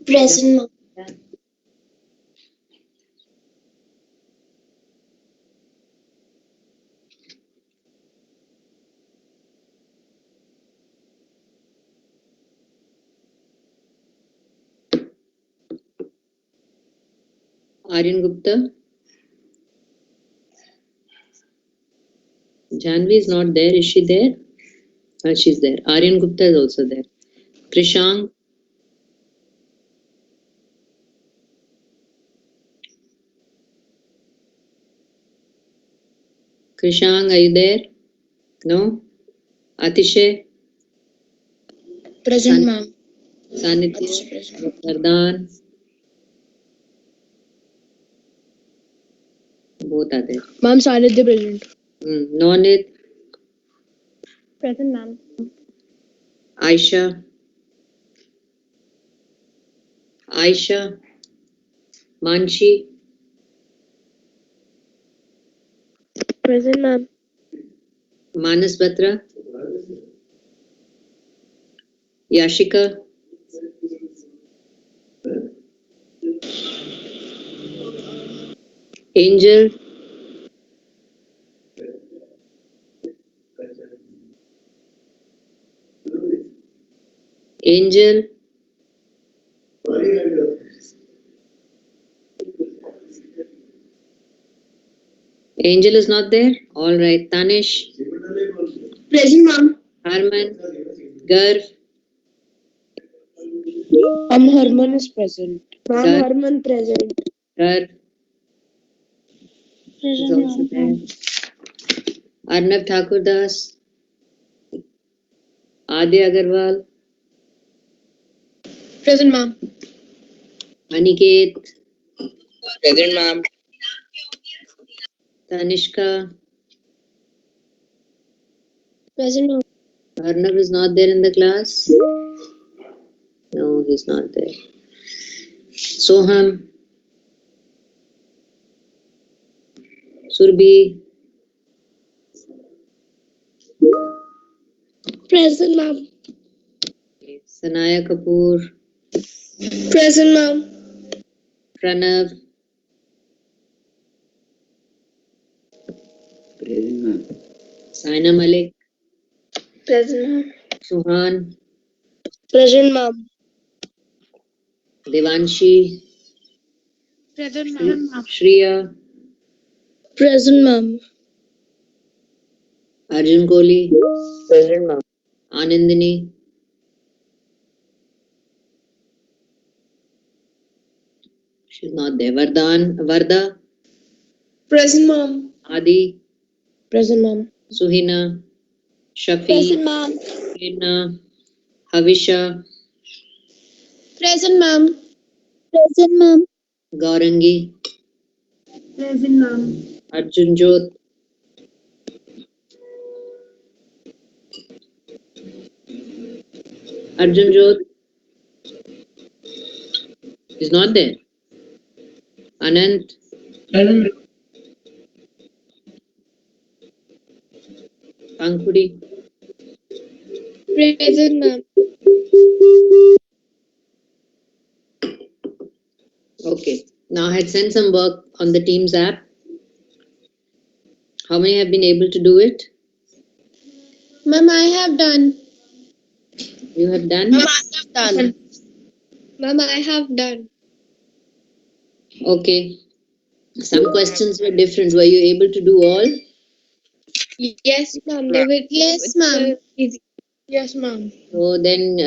Present, ma'am. Aryan Gupta. Janvi is not there. Is she there? She's there. Aryan Gupta is also there. Krishang. Krishang, are you there? No? Atishay? Present, ma'am. Sanitya? Vardhan? Both are there. Ma'am, Sanidhya present. Nonit? Present, ma'am. Aisha? Aisha? Manshi? Present, ma'am. Manas Batra? Yashika? Angel? Angel? Angel is not there? Alright. Tanish? Present, ma'am. Harman? Garv? Harman is present. Ma'am, Gar- Harman present. Garv? Is Present, also there. Arnav Thakur Das? Adi Agarwal? Present, ma'am. Aniket? Present, ma'am. Tanishka? Present, ma'am. Arnav is not there in the class? No, he's not there. Soham? Surbhi? Present, ma'am. Sanaya Kapoor? Present, ma'am. Pranav? Present, ma'am. Saina Malik? Present, ma'am. Suhan? Present, ma'am. Devanshi? Present, ma'am. Shriya? Present, ma'am. Arjun Kohli? Present, ma'am. Anandini? She's not there. Varda? Present, ma'am. Adi? Present, ma'am. Suhina? Shafi? Present, ma'am. Hina? Havisha? Present, ma'am. Present, ma'am. Gaurangi? Present, ma'am. Arjun Jot? Arjun Jot? He's not there. Anant? Present. Pankudi? Present, ma'am. Okay. Now I had sent some work on the Teams app. How many have been able to do it? Ma'am, I have done. You have done? Ma'am, I have done. Ma'am, I have done. Okay. Some questions were different. Were you able to do all? Yes, ma'am. Yes, ma'am. Yes, ma'am. So then,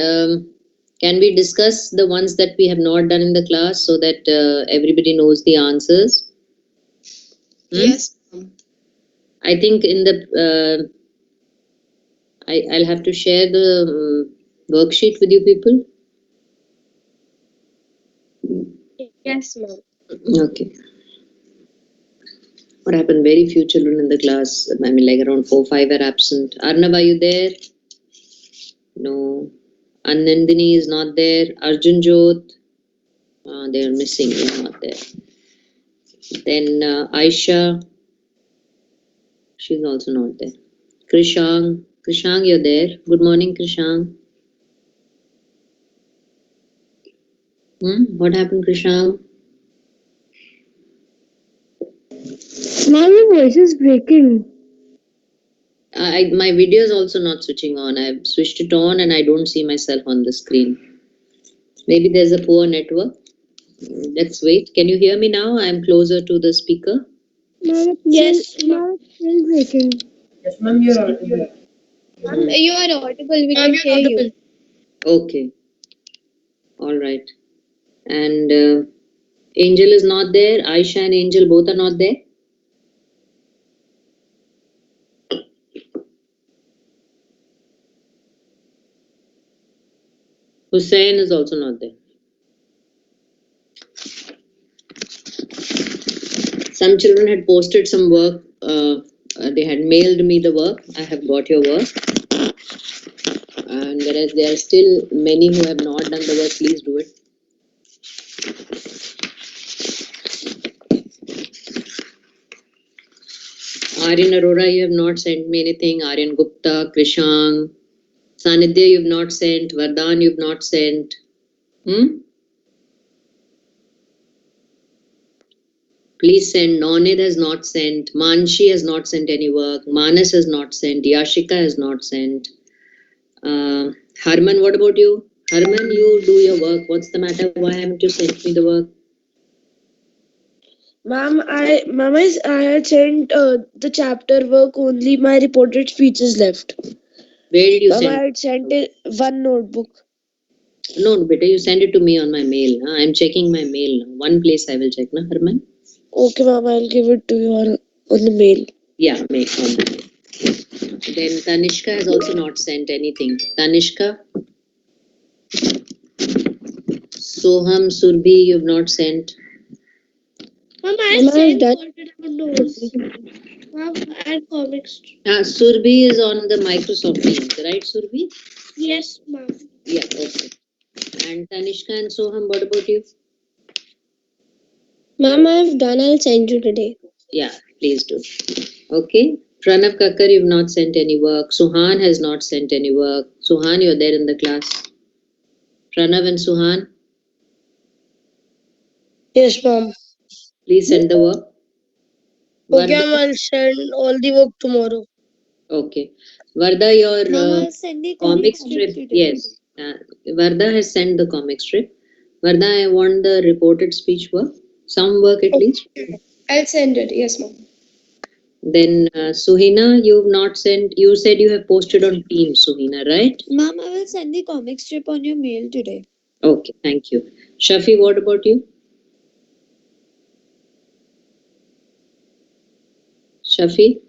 can we discuss the ones that we have not done in the class so that everybody knows the answers? Yes, ma'am. I think in the I'll have to share the worksheet with you people. Yes, ma'am. Okay. What happened? Very few children in the class. I mean, like around 4, 5 are absent. Arnab, are you there? No. Anandini is not there. Arjun Jot. They are missing. They are not there. Then Aisha. She's also not there. Krishang. Krishang, you're there. Good morning, Krishang. What happened, Krishna? Ma'am, your voice is breaking. My video is also not switching on. I've switched it on and I don't see myself on the screen. Maybe there's a poor network. Let's wait. Can you hear me now? I'm closer to the speaker. Ma'am, yes, ma'am, it's still breaking. Yes, ma'am, you're audible. Ma'am, you are audible. We can hear you. Okay. All right. And Angel is not there. Aisha and Angel both are not there. Hussein is also not there. Some children had posted some work. They had mailed me the work. I have got your work. And whereas there are still many who have not done the work, please do it. Aryan Arora, you have not sent me anything. Aryan Gupta, Krishang, Sanidhya, you have not sent. Vardhan, you have not sent. Please send. Nonid has not sent. Manshi has not sent any work. Manas has not sent. Yashika has not sent. Harman, what about you? Harman, you do your work. What's the matter? Why haven't you sent me the work? Ma'am, I had sent the chapter work only. My reported speech is left. Where did you Ma'am, I send? had sent it one notebook. No, better you send it to me on my mail. Huh? I'm checking my mail now. One place I will check, na Harman? Okay, ma'am, I'll give it to you on the mail. Yeah, mail on the mail. Then Tanishka has also not sent anything. Tanishka? Soham, Surbhi, you have not sent. Ma'am, I sent notes. Ma'am, and comics. Surbhi is on the Microsoft Teams, right, Surbhi? Yes, ma'am. Yeah, okay. And Tanishka and Soham, what about you? Ma'am, I've done. I'll send you today. Yeah, please do. Okay. Pranav Kakkar, you've not sent any work. Suhan has not sent any work. Suhan, you're there in the class. Pranav and Suhan, Yes, ma'am. please send the work. Okay, Varda, ma'am, I'll send all the work tomorrow. okay. Varda, your Mama, send the comic comic strip, strip today. yes. Varda has sent the comic strip. Varda, I want the reported speech work. Some work at least. I'll send it. Yes, ma'am. Then Suhina, you've not sent. You said you have posted on Teams, Suhina, right? Mom, I will send the comic strip on your mail today. Okay, thank you. Shafi, what about you? Shafi?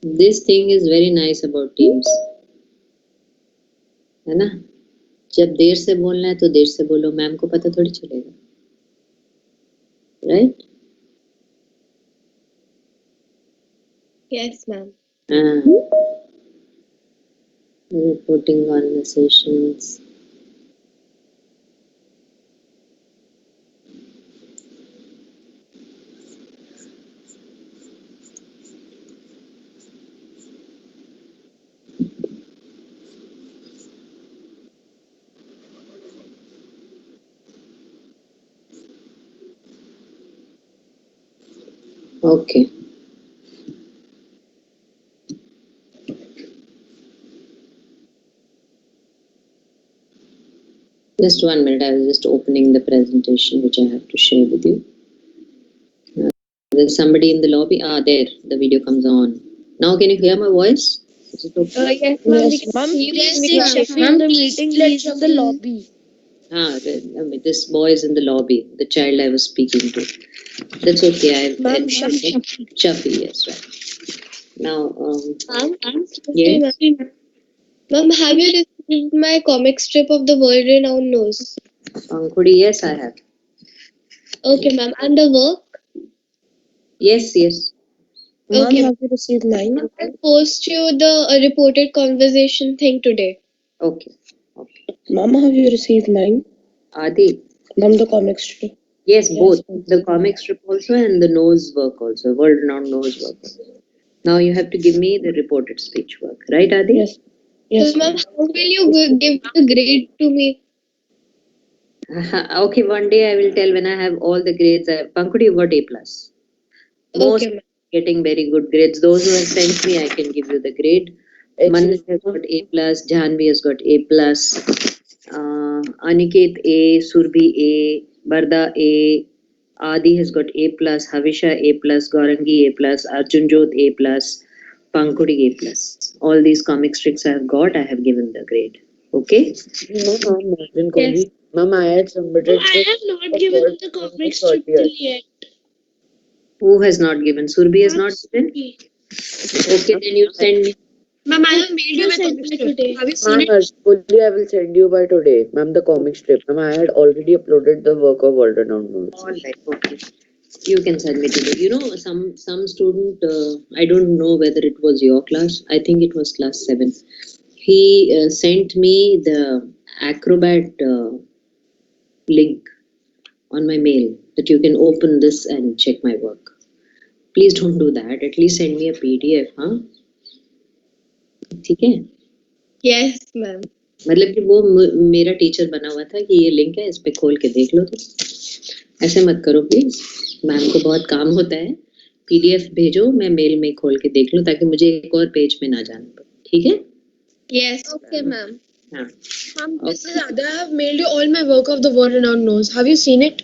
This thing is very nice about Teams. है ना? जब देर से बोलना है तो देर से बोलो, ma'am को पता थोड़ी चलेगा, right? Yes, ma'am. Reporting conversations. Okay. Just 1 minute, I was just opening the presentation which I have to share with you. There's somebody in the lobby. There, the video comes on. Now can you hear my voice? Is it okay? Yes, ma'am. Yes, ma'am. Yes, Please ma'am. check in the meeting. Let's in the lobby. This boy is in the lobby, the child I was speaking to. That's okay. Ma'am, Shafi, yes, right. Now, Ma'am, yes. Ma'am, have you received my comic strip of the world-renowned nose? Ankhudi, yes, I have. Okay, ma'am. And the work? Yes, yes. Ma'am, Okay. have you received mine? I'll post you the reported conversation thing today. Okay. Ma'am, have you received mine? Adi, Ma'am, the comic strip. yes, both. The comic strip also and the nose work also, world-renowned nose work also. Now you have to give me the reported speech work, right, Adi? Yes. Yes. So, ma'am, how will you give the grade to me? Okay, one day I will tell when I have all the grades. Pankudi, you got A plus. Most Okay, ma'am. getting very good grades. Those who have sent me, I can give you the grade. Manna has got A plus. Jhanvi has got A plus. Aniket A, Surbhi A, Barda A, Adi has got A plus. Havisha A plus. Gaurangi A plus. Arjun Jot A plus. Pankudi A plus. All these comic strips I have got, I have given the grade. Okay. No, ma'am, Martin Yes. Kohli. Ma'am, I had submitted. I have not given the comic strip till yet. Who has not given? Surbi has not given. Okay, then you send me. Ma'am, I have mailed you my Sent comic me strip. today. Have you seen Ma'am, it? fully I will send you by today. Ma'am, the comic strip. Ma'am, I had already uploaded the work of World Renowned Notes. All right, okay. You can send me today. You know, some student. I don't know whether it was your class. I think it was class 7. He sent me the Acrobat link on my mail that you can open this and check my work. Please don't do that. At least send me a PDF, huh? ठीक है? Yes, ma'am. मतलब कि वो मेरा teacher बना हुआ था कि ये लिंक है, इस पे खोल के देख लो। तो ऐसे मत करो प्लीज, मैम को बहुत काम होता है। पीडीएफ भेजो, मैं मेल में खोल के देख लूं ताकि मुझे एक और पेज में ना जाना पड़े। ठीक है? Yes. Okay, ma'am. हाँ। Ma'am, this is Ada. I have mailed you all my work of the world renowned knows. Have you seen it?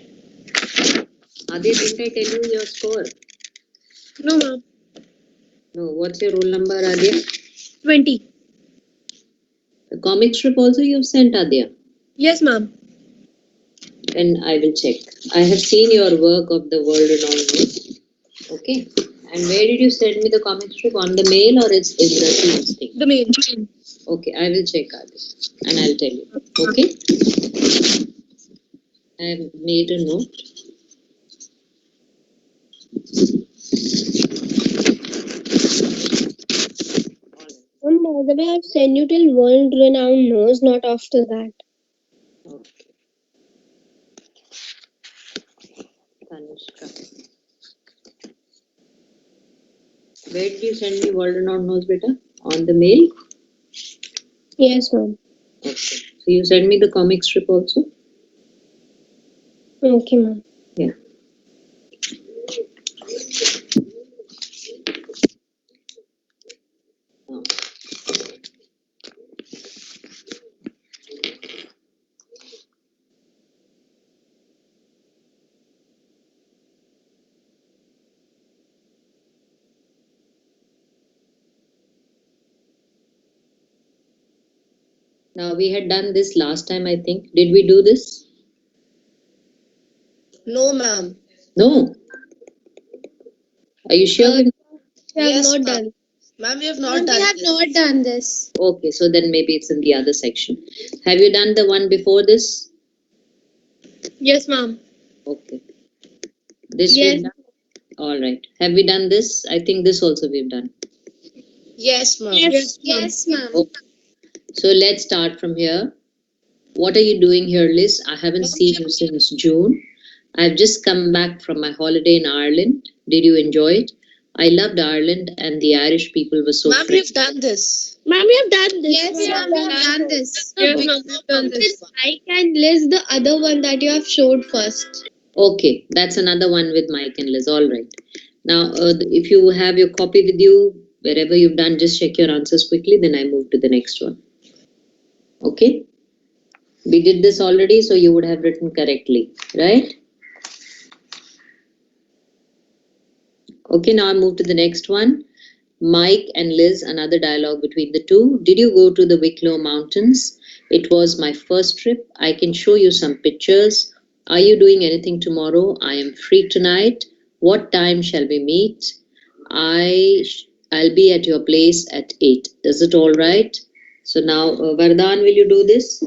Adi, didn't I tell you your score? No, ma'am. No. What's your roll number, Adya? 20. The comic strip also you've sent, Adya? Yes, ma'am. And I will check. I have seen your work of the world renowned notes. Okay. And where did you send me the comic strip? On the mail or it's in the Teams thing? The mail. Okay, I will check, Adi, and I'll tell you. Okay? I have made a note. Ma'am, by the way, I've sent you till world renowned knows, not after that. Okay. Tanushka. Where did you send me world renowned notes, beta? On the mail? Yes, ma'am. Okay. So you send me the comic strip also? Okay, ma'am. Yeah. Now, now we had done this last time, I think. Did we do this? No, ma'am. No. Are you sure? We have Yes, not ma'am. done. Ma'am, we have Ma'am, not we done have this. not done this. Okay, so then maybe it's in the other section. Have you done the one before this? Yes, ma'am. Okay. This Yes. we've done? All right. Have we done this? I think this also we've done. Yes, ma'am. Yes, ma'am. Okay. So let's start from here. What are you doing here, Liz? I haven't seen you since June. I've just come back from my holiday in Ireland. Did you enjoy it? I loved Ireland and the Irish people were so Ma'am, friendly. we've done this. Ma'am, we have done this. Yes, ma'am, we have done this. Yes, ma'am, we've done this. I can list the other one that you have showed first. Okay, that's another one with Mike and Liz. All right. Now, if you have your copy with you, wherever you've done, just check your answers quickly. Then I move to the next one. Okay. We did this already, so you would have written correctly, right? Okay, now I move to the next one. Mike and Liz, another dialogue between the two. Did you go to the Wicklow Mountains? It was my first trip. I can show you some pictures. Are you doing anything tomorrow? I am free tonight. What time shall we meet? I'll be at your place at 8. Is it all right? So now, Vardhan, will you do this?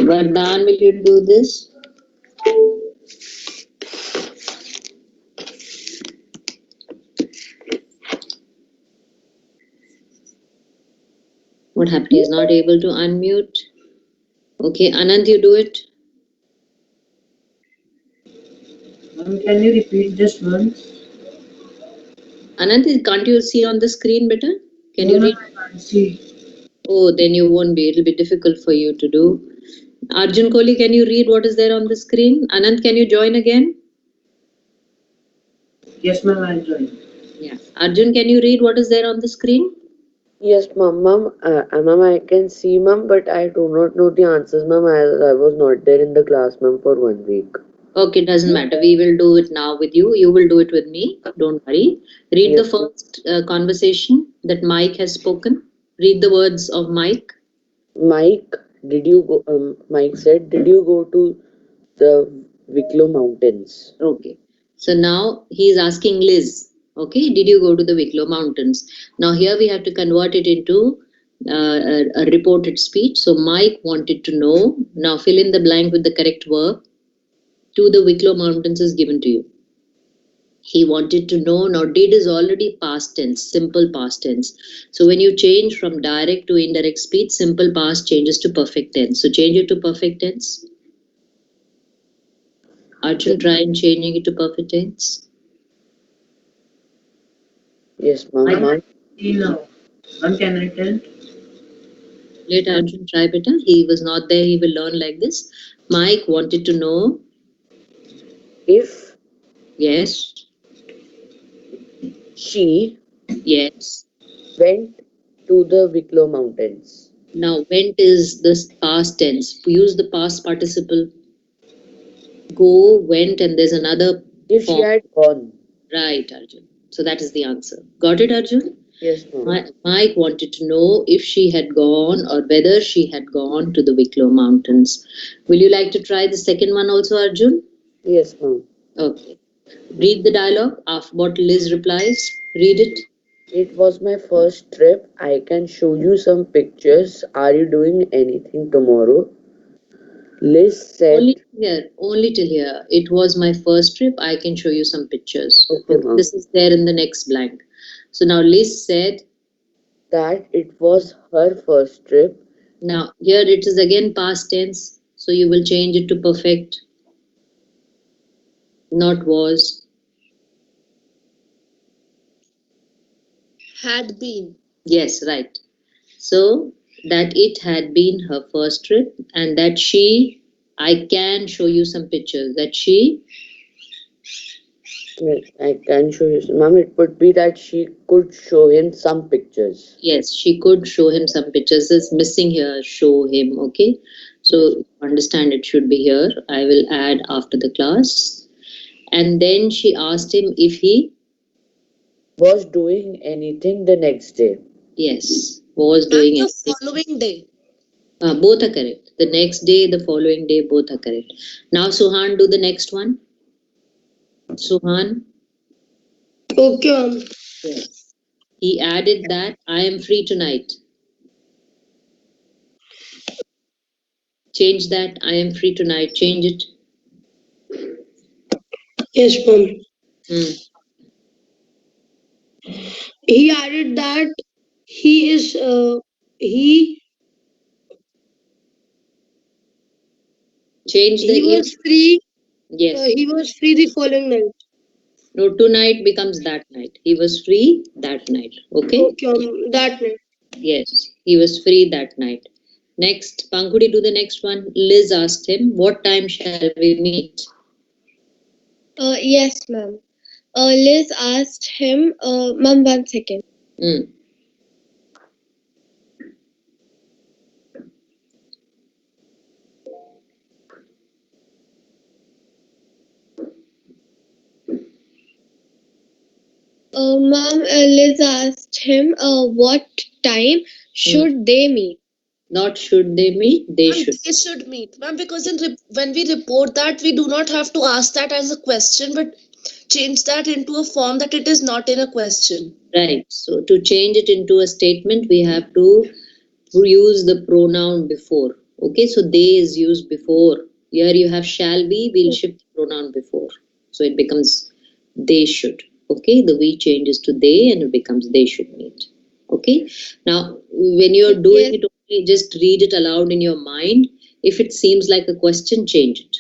Vardhan, will you do this? What happened? He's not able to unmute. Okay, Anand, you do it. Can you repeat this once? Anant, can't you see on the screen better? Can No, you ma'am, read? I can't see. Oh, then you won't be. It'll be difficult for you to do. Arjun Kohli, can you read what is there on the screen? Anant, can you join again? Yes, ma'am, I'll join. Yeah. Arjun, can you read what is there on the screen? Yes, ma'am. Ma'am, I can see, ma'am, but I do not know the answers, ma'am, as I was not there in the class, ma'am, for 1 week. Okay, doesn't matter. We will do it now with you. You will do it with me. Don't worry. Read the Yes, first conversation that Mike has spoken. Read the words of Mike. Mike, Mike said, did you go to the Wicklow Mountains? Okay. So now he is asking Liz. Okay, did you go to the Wicklow Mountains? Now here we have to convert it into a reported speech. So Mike wanted to know. Now fill in the blank with the correct verb. To the Wicklow Mountains is given to you. He wanted to know. Now did is already past tense, simple past tense. So when you change from direct to indirect speech, simple past changes to perfect tense. So change it to perfect tense. Arjun, try and changing it to perfect tense. Yes, ma'am. Mike? Ma'am. See now. Ma'am, can I tell? Let Arjun try better. He was not there. He will learn like this. Mike wanted to know. If Yes. she Yes. went to the Wicklow Mountains. Now went is the past tense. Use the past participle. Go, went, and there's another If she form. had gone. Right, Arjun. So that is the answer. Got it, Arjun? Yes, ma'am. Mike wanted to know if she had gone or whether she had gone to the Wicklow Mountains. Will you like to try the second one also, Arjun? Yes, ma'am. Okay. Read the dialogue of what Liz replies. Read it. It was my first trip. I can show you some pictures. Are you doing anything tomorrow? Liz said, Only till here. It was my first trip. I can show you some pictures. Okay, ma'am. This is there in the next blank. So now Liz said, that it was her first trip. now here it is again past tense. So you will change it to perfect. Not was. Had been. Yes, right. So that it had been her first trip and that I can show you some pictures. That she, I can show you. Ma'am, it would be that she could show him some pictures. yes, she could show him some pictures. It's missing here, show him, okay? So understand it should be here. I will add after the class. And then she asked him if he, Was doing anything the next day. yes, was doing And the anything. following day. Both are correct. The next day, the following day, both are correct. Now, Suhan, do the next one. Suhan. Okay, ma'am. Yes. He added that I am free tonight. Change that. I am free tonight. Change it. Yes, ma'am. Hmm. He added that he Change the was free. yes. He was free the following night. No, tonight becomes that night. He was free that night. Okay. Okay, that night. Yes. He was free that night. Next, Pankudi, do the next one. Liz asked him, "What time shall we meet?" Yes, ma'am. Liz asked him, ma'am, 1 second. Hmm. Ma'am, Liz asked him, what time should they meet? Not should they meet, they Ma'am, should. they should meet. Ma'am, because when we report that, we do not have to ask that as a question, but change that into a form that it is not in a question. Right. So to change it into a statement, we have to use the pronoun before. Okay. So they is used before. Here you have shall be, we'll shift the pronoun before. So it becomes they should. Okay. The we changes to they and it becomes they should meet. Okay. Now, when you're doing it, only just read it aloud in your mind. If it seems like a question, change it.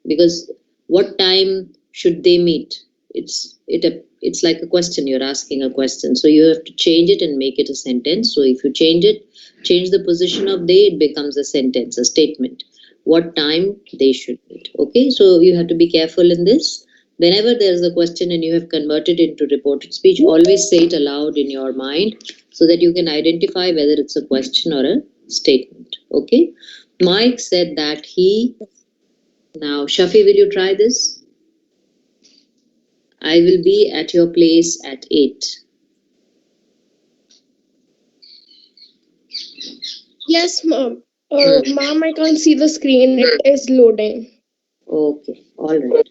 Because what time should they meet? It's like a question. You're asking a question, so you have to change it and make it a sentence. So if you change the position of they, it becomes a sentence, a statement. What time they should meet? Okay, so you have to be careful in this. Whenever there is a question and you have converted into reported speech, always say it aloud in your mind so that you can identify whether it's a question or a statement. Okay, Mike said that he. Now, Shafi, will you try this? I will be at your place at 8. Yes, ma'am. Ma'am, I can't see the screen. It is loading. Okay, all right.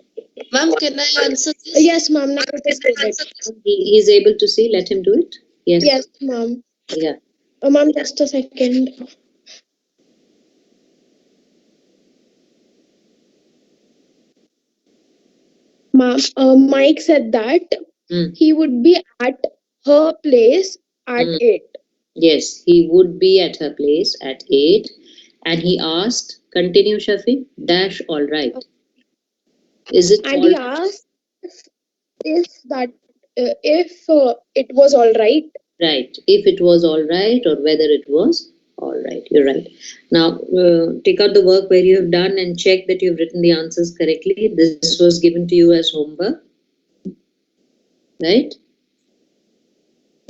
Ma'am, can I answer this? Yes, ma'am. Now it is loaded. He is able to see. Let him do it. Yes. Yes, ma'am. Yeah. Ma'am, just a second. Ma'am, Mike said that Mm. he would be at her place at Mm. 8. Yes, he would be at her place at 8. And he asked, continue, Shafi, dash, all right. Is it And all he asked if that if it was all right. right? If it was all right or whether it was all right. You're right. Now, take out the work where you have done and check that you've written the answers correctly. This was given to you as homework, right?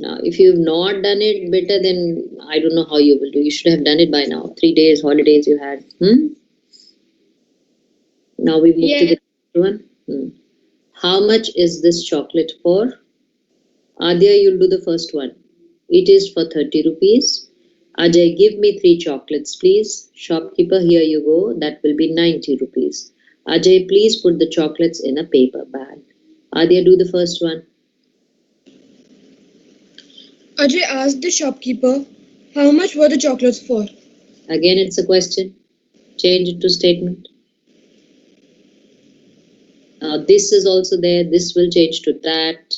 Now, if you've not done it better, then I don't know how you will do. You should have done it by now. 3 days, holidays you had. Now we move to the next one. How much is this chocolate for? Adya, you'll do the first one. It is for 30 rupees. Ajay, give me 3 chocolates, please. Shopkeeper, here you go. That will be 90 rupees. Ajay, please put the chocolates in a paper bag. Adya, do the first one. Ajay asked the shopkeeper, how much were the chocolates for? Again, it's a question. Change it to statement. This is also there. This will change to that.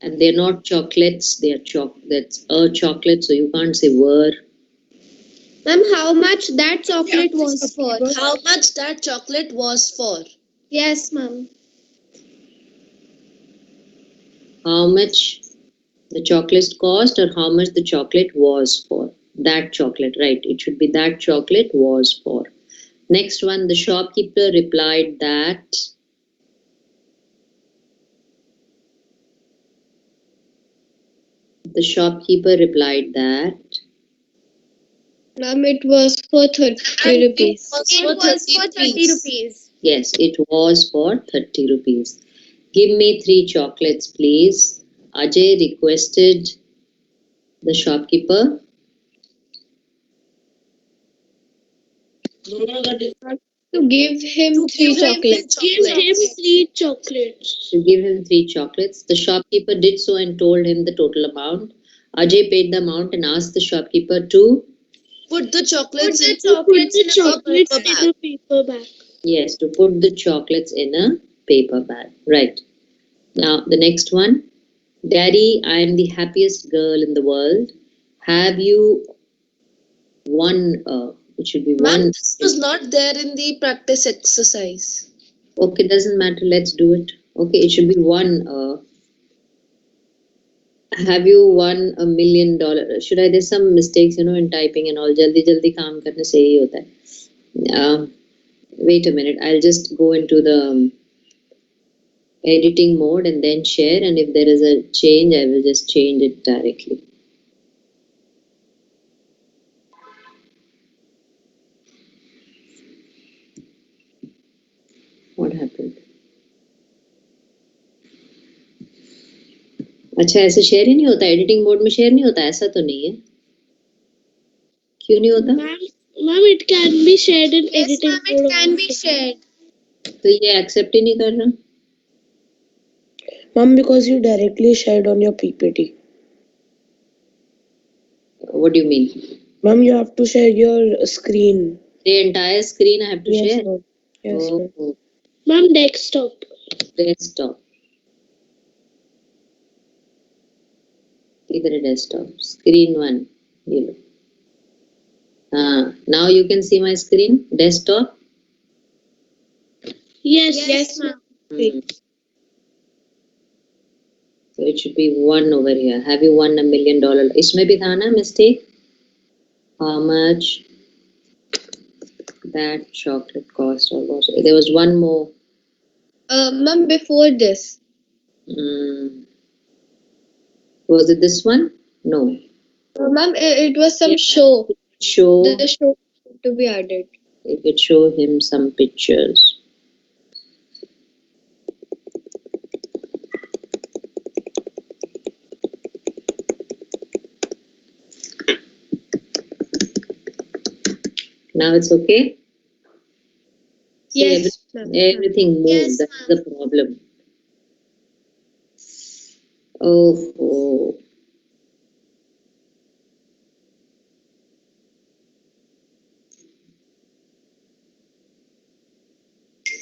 And they're not chocolates. They are that's a chocolate. So you can't say were. Ma'am, how much that chocolate was for? How much that chocolate was for? Yes, ma'am. How much the chocolate cost or how much the chocolate was for. That chocolate, right. It should be that chocolate was for. Next one, the shopkeeper replied that. The shopkeeper replied that. Ma'am, it was for 30 rupees. It was for 30 rupees. Yes, it was for 30 rupees. Give me 3 chocolates, please. Ajay requested the shopkeeper. To give him 3 chocolates. Give him 3 chocolates. To give him 3 chocolates. The shopkeeper did so and told him the total amount. Ajay paid the amount and asked the shopkeeper to Put the chocolates in a paper bag. yes, to put the chocolates in a paper bag. Right. Now the next one. Daddy, I am the happiest girl in the world. Have you won? It should be Ma'am, one. this was not there in the practice exercise. Okay, doesn't matter. Let's do it. Okay, it should be one. Have you won $1 million? Should I? There's some mistakes, in typing and all. Jaldi kaam karne se hi hota hai. Wait a minute. I'll just go into the editing mode and then share. And if there is a change, I will just change it directly. What happened? अच्छा ऐसे share ही नहीं होता editing mode में share नहीं होता ऐसा तो नहीं है क्यों नहीं होता Ma'am, it can be shared in editing Ma'am, it can be shared. तो ये एक्सेप्ट ही नहीं कर रहा Ma'am, because you directly shared on your PPT. what do you mean Ma'am, you have to share your screen. the entire screen I have to Yes, share ma'am. Yes, ma'am. oh, Ma'am, desktop. desktop either a desktop screen 1 you look now you can see my screen desktop Yes, Yes, ma'am. Hmm. So it should be 1 over here. Have you won $1 million? इसमें भी था ना mistake? How much that chocolate cost? Or was there was one more? Ma'am, before this. Hmm. Was it this one? No. Ma'am, it was some show. Show. The show to be added. You could show him some pictures. Now it's okay? See, Yes, ma'am. everything moves. Yes, That's the problem. Oh.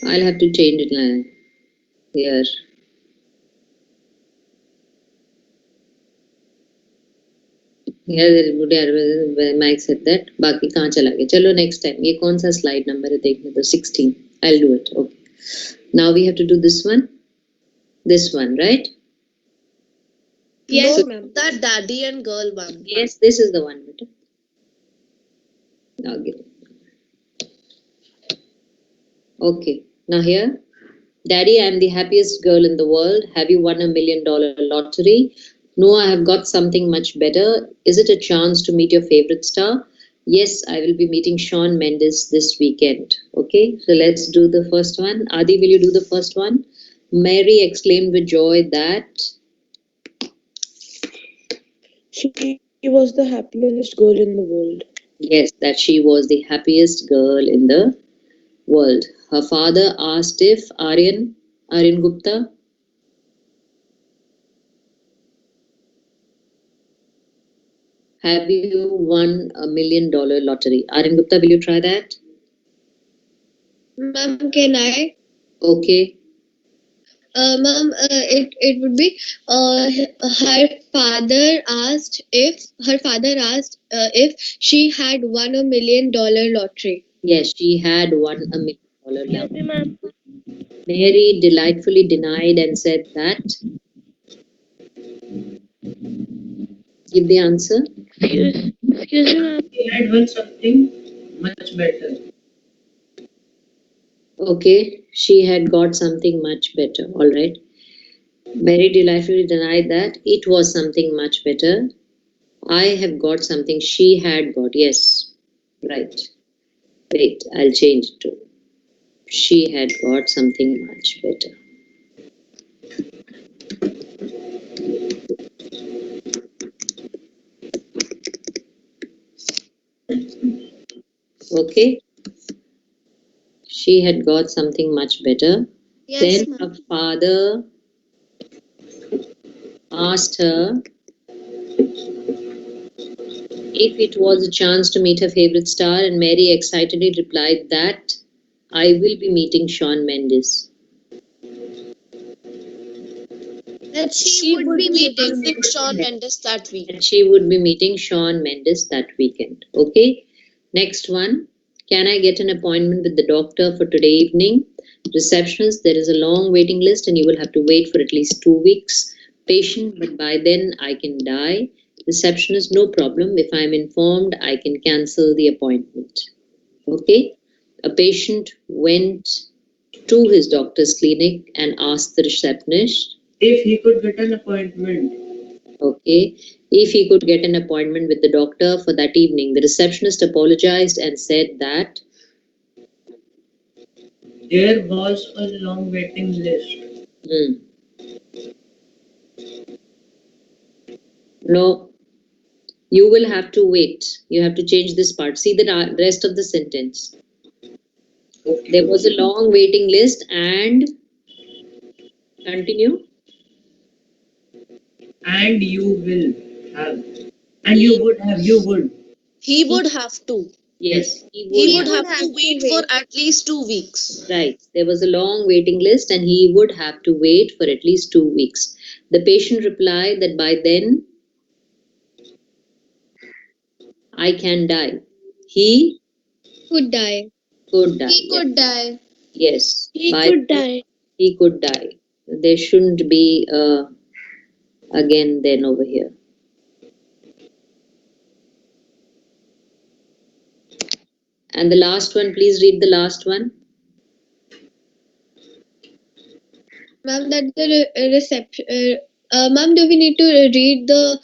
I'll have to change it now. Here. Here Mike said that. बाकी कहाँ चला गया? चलो next time. ये कौन सा slide number है देखने दो 16. I'll do it. Okay. Now we have to do this one. This one, right? Yes, No, ma'am. that daddy and girl one. Yes, this is the one. Beta. Okay. Okay. Now here. Daddy, I am the happiest girl in the world. Have you won $1 million lottery? No, I have got something much better. Is it a chance to meet your favorite star? Yes, I will be meeting Shawn Mendes this weekend. Okay, so let's do the first one. Adi, will you do the first one? Mary exclaimed with joy that She was the happiest girl in the world. yes, that she was the happiest girl in the world. Her father asked if Aryan Gupta, have you won $1 million lottery? Aryan Gupta, will you try that? Ma'am, can I? Okay. Ma'am, it would be her father asked if she had won $1 million lottery. Yes, she had won $1 million Excuse me, ma'am. Mary delightfully denied and said that. Give the answer. Excuse me, ma'am. He had won something much better. Okay, she had got something much better. All right. Mary delightfully denied that it was something much better. I have got something she had got. Yes. Right. Wait, I'll change it to she had got something much better. Okay. She had got something much better. Yes, Then her father asked her if it was a chance to meet her favorite star, and Mary excitedly replied that I will be meeting Shawn Mendes. that She would be meeting Shawn Mendes that week. And she would be meeting Shawn Mendes that weekend. Okay. Next one. Can I get an appointment with the doctor for today evening? Receptionist, there is a long waiting list and you will have to wait for at least 2 weeks. Patient, but by then I can die. Receptionist, no problem. If I am informed, I can cancel the appointment. Okay. A patient went to his doctor's clinic and asked the receptionist, If he could get an appointment, okay, if he could get an appointment with the doctor for that evening. The receptionist apologized and said that there was a long waiting list. No, you will have to wait. You have to change this part. See the rest of the sentence. There was a long waiting list and continue. And you will have. And you would. He would have to. Yes, He would have to wait for at least 2 weeks. Right. There was a long waiting list and he would have to wait for at least 2 weeks. The patient replied that by then I can die. He could die. could die. He could die. Yes. He By could die. he could die. There shouldn't be again then over here. And the last one, please read the last one. Ma'am, that the reception. Ma'am, do we need to read the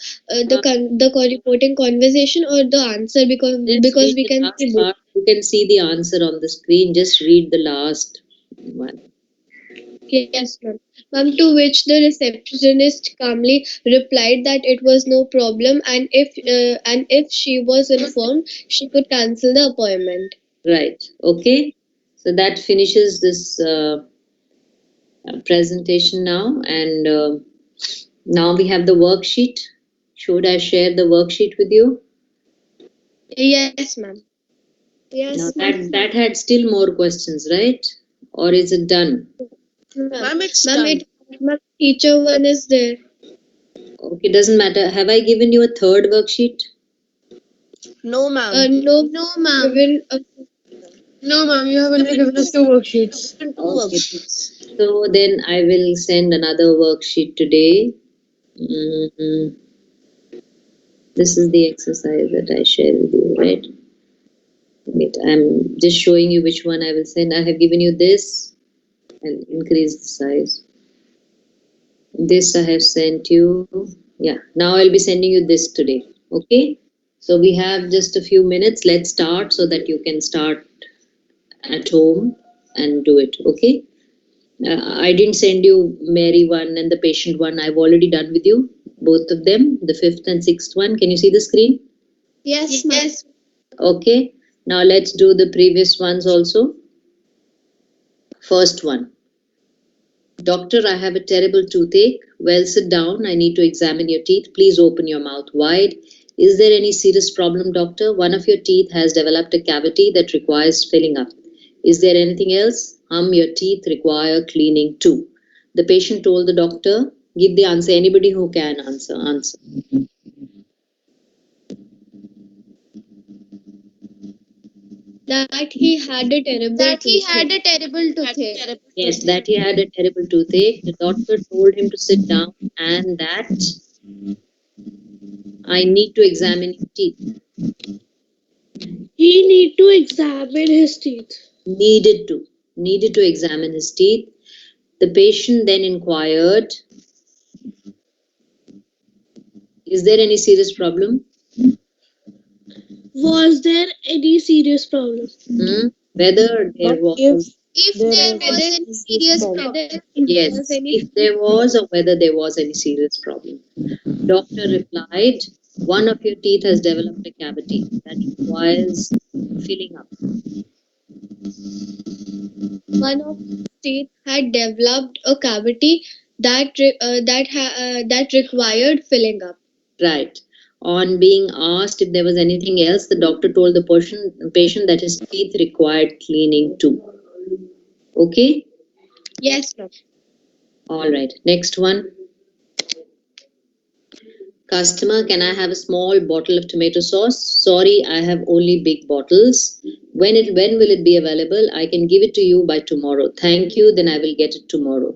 reporting conversation or the answer because Just read we the can last see both? part. You can see the answer on the screen. Just read the last one. Yes, ma'am. Ma'am, to which the receptionist calmly replied that it was no problem, and if she was informed, she could cancel the appointment. Right. Okay. So that finishes this presentation now, and now we have the worksheet. Should I share the worksheet with you? Yes, ma'am. Now that had still more questions, right? Or is it done? Ma'am, it's Ma'am, done. ma'am, teacher one is there. Okay, doesn't matter. Have I given you a third worksheet? No, ma'am. No, ma'am. No, ma'am, you have only given us 2 worksheets. Two Okay. worksheets. So then I will send another worksheet today. Mm, This is the exercise that I share with you, right? Wait, I'm just showing you which one I will send. I have given you this. I'll increase the size. This I have sent you. Yeah, now I'll be sending you this today. Okay? So we have just a few minutes. Let's start so that you can start at home and do it. Okay? I didn't send you Mary one and the patient one. I've already done with you, both of them, the 5th and 6th one. Can you see the screen? Yes, ma'am. Okay. Now let's do the previous ones also. First one. Doctor, I have a terrible toothache. Well, sit down. I need to examine your teeth. Please open your mouth wide. Is there any serious problem, doctor? One of your teeth has developed a cavity that requires filling up. Is there anything else? Your teeth require cleaning too. The patient told the doctor, give the answer. Anybody who can answer. That he had a terrible toothache. Yes, that he had a terrible toothache. The doctor told him to sit down and that I need to examine your teeth. He need to examine his teeth. Needed to examine his teeth. The patient then inquired, is there any serious problem? Was there any serious problem? Whether there was, If there was any serious problem. yes, if there was or whether there was any serious problem. Doctor replied, one of your teeth has developed a cavity that requires filling up. One of his teeth had developed a cavity that required filling up. Right. On being asked if there was anything else, the doctor told the patient that his teeth required cleaning too. Okay? Yes, ma'am. All right. Next one. Customer, can I have a small bottle of tomato sauce? Sorry, I have only big bottles. When will it be available? I can give it to you by tomorrow. Thank you, then I will get it tomorrow.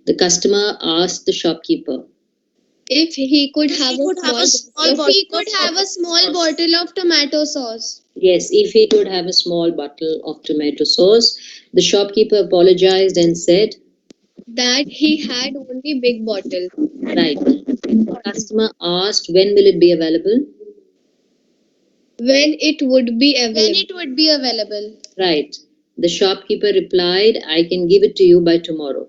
The customer asked the shopkeeper, If he could have a small bottle of tomato sauce. yes, if he could have a small bottle of tomato sauce. The shopkeeper apologized and said, That he had only big bottle. right. The customer asked, when will it be available? When it would be available. Right. The shopkeeper replied, I can give it to you by tomorrow.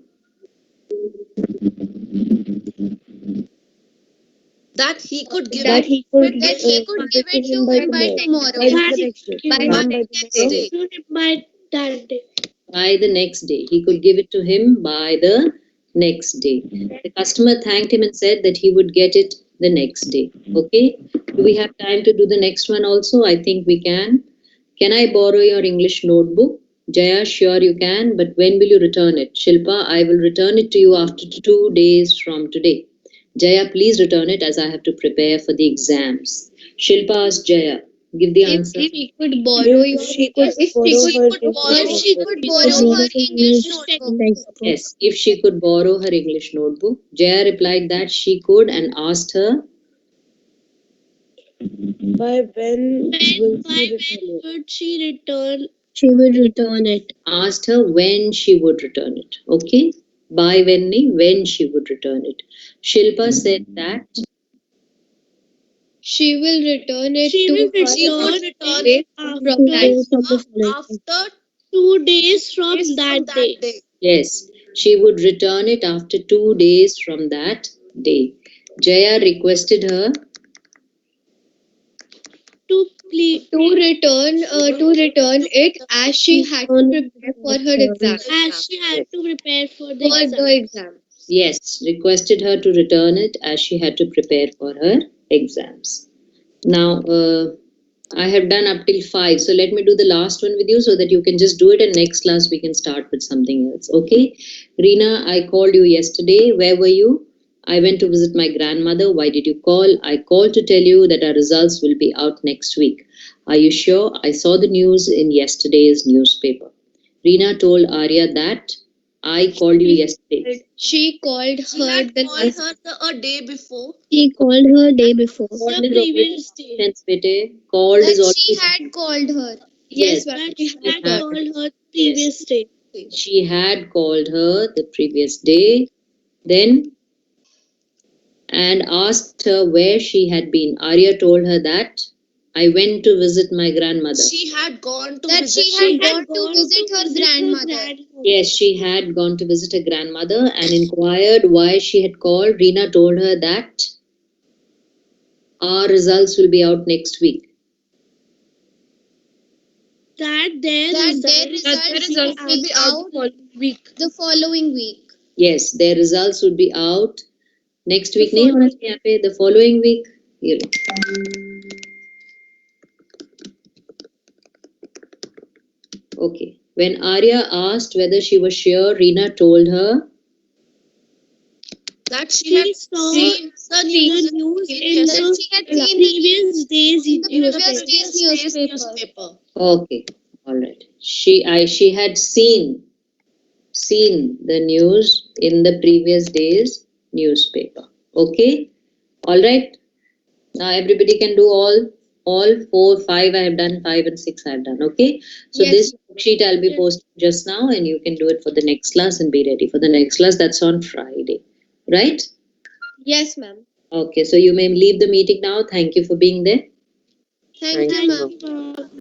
That he could give That it he could give it to him by tomorrow. By by the next day. the next day. By that day. By the next day. He could give it to him by the next day. The customer thanked him and said that he would get it the next day. Okay. Do we have time to do the next one also? I think we can. Can I borrow your English notebook? Jaya, sure you can, but when will you return it? Shilpa, I will return it to you after 2 days from today. Jaya, please return it as I have to prepare for the exams. Shilpa asked Jaya, Give the If answer. she could borrow If your she could if borrow she her could borrow English if she notebook. could borrow her English notebook. Textbook. Yes, if she could borrow her English notebook. Jaya replied that she could and asked her, By when will she return it? Would she return? She would return it. asked her when she would return it. Okay? By when she would return it. Shilpa said that She will return it She to will her She would return return it it from after 2 that. days from the following. after 2 days from days that from day. that day. yes, she would return it after 2 days from that day. Jaya requested her To please To return it as she had to prepare for her exam. as she had to prepare for the For exam. the exam. yes, requested her to return it as she had to prepare for her exams. Now, I have done up till 5, so let me do the last one with you so that you can just do it, and next class we can start with something else. Okay, Reena, I called you yesterday. Where were you? I went to visit my grandmother. Why did you call? I called to tell you that our results will be out next week. Are you sure? I saw the news in yesterday's newspaper. Reena told Arya that I called you yesterday. She called She her had the called last her a day before. She called her day before. Called The is already previous day. sentence, bete. Called is that she already had called her. yes. Yes, ma'am. That She she had had had- called her previous day. She had called her the previous day, then and asked her where she had been. Arya told her that I went to visit my grandmother. She had gone to that visit. she had gone to visit her grandmother. Yes, she had gone to visit her grandmother and inquired why she had called. Reena told her that our results will be out next week. That their That their results results will be out the following week. Yes, their results would be out next week. The नहीं होना चाहिए यहाँ पे, the following week. ये लो. Okay. When Arya asked whether she was sure, Reena told her that she She had saw seen the news the news in in That the she had seen the previous days in the previous newspaper. day's day's newspaper. okay, all right. She had seen the news in the previous day's newspaper. Okay, all right. Now everybody can do all 4, 5. I have done 5 and 6. I have done. Okay. So Yes. this sheet I'll be posting just now, and you can do it for the next class and be ready for the next class. That's on Friday, right? Yes, ma'am. Okay. So you may leave the meeting now. Thank you for being there. Thank you, ma'am. Thank you, ma'am.